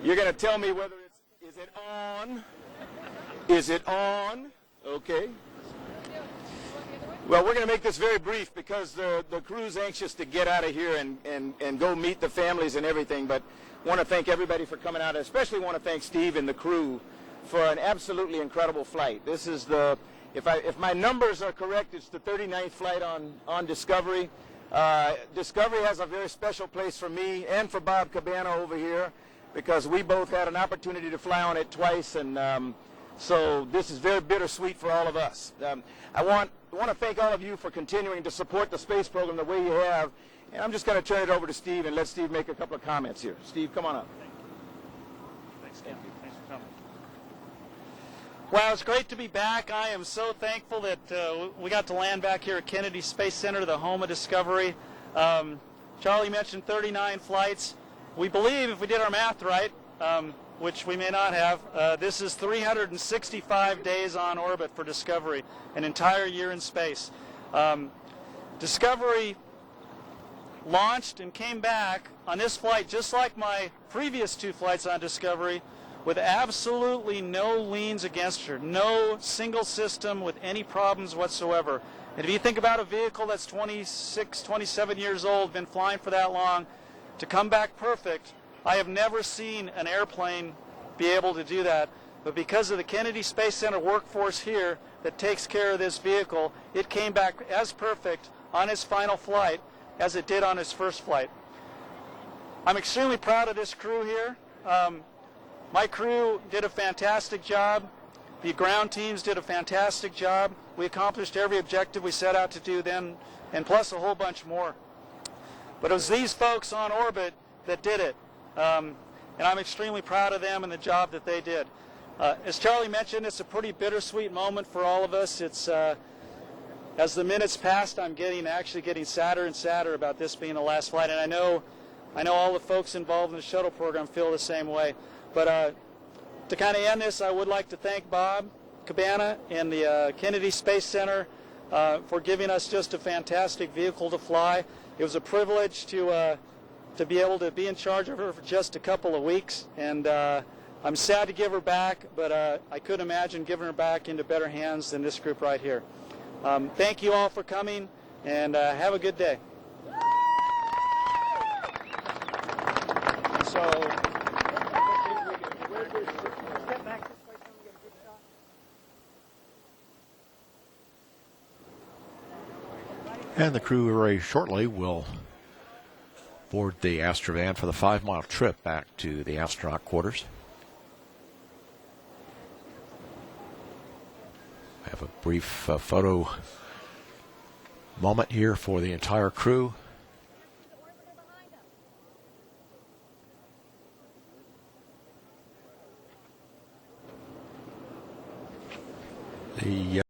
You're going to tell me whether is it on? Is it on? Okay. Well, we're going to make this very brief because the crew's anxious to get out of here and go meet the families and everything, but want to thank everybody for coming out. I especially want to thank Steve and the crew for an absolutely incredible flight. This is the, if my numbers are correct, it's the 39th flight on Discovery. Discovery has a very special place for me and for Bob Cabana over here because we both had an opportunity to fly on it twice, and so this is very bittersweet for all of us. I want to thank all of you for continuing to support the space program the way you have, and I'm just going to turn it over to Steve and let Steve make a couple of comments here. Steve, come on up. Thanks, Ken. Thanks for coming. Well, it's great to be back. I am so thankful that we got to land back here at Kennedy Space Center, the home of Discovery. Charlie mentioned 39 flights. We believe, if we did our math right, which we may not have, this is 365 days on orbit for Discovery, an entire year in space. Discovery launched and came back on this flight, just like my previous two flights on Discovery, with absolutely no leans against her, no single system with any problems whatsoever. And if you think about a vehicle that's 26, 27 years old, been flying for that long, to come back perfect, I have never seen an airplane be able to do that. But because of the Kennedy Space Center workforce here that takes care of this vehicle, it came back as perfect on its final flight as it did on its first flight. I'm extremely proud of this crew here. My crew did a fantastic job. The ground teams did a fantastic job. We accomplished every objective we set out to do then, and plus a whole bunch more. But it was these folks on orbit that did it. And I'm extremely proud of them and the job that they did. As Charlie mentioned, it's a pretty bittersweet moment for all of us. It's as the minutes passed, I'm actually getting sadder and sadder about this being the last flight. And I know all the folks involved in the shuttle program feel the same way. But to kind of end this, I would like to thank Bob Cabana and the Kennedy Space Center for giving us just a fantastic vehicle to fly. It was a privilege to be able to be in charge of her for just a couple of weeks, and I'm sad to give her back, but I could imagine giving her back into better hands than this group right here. Thank you all for coming, and have a good day. So, and the crew very shortly will board the Astrovan for the 5-mile trip back to the astronaut quarters. I have a brief photo moment here for the entire crew. The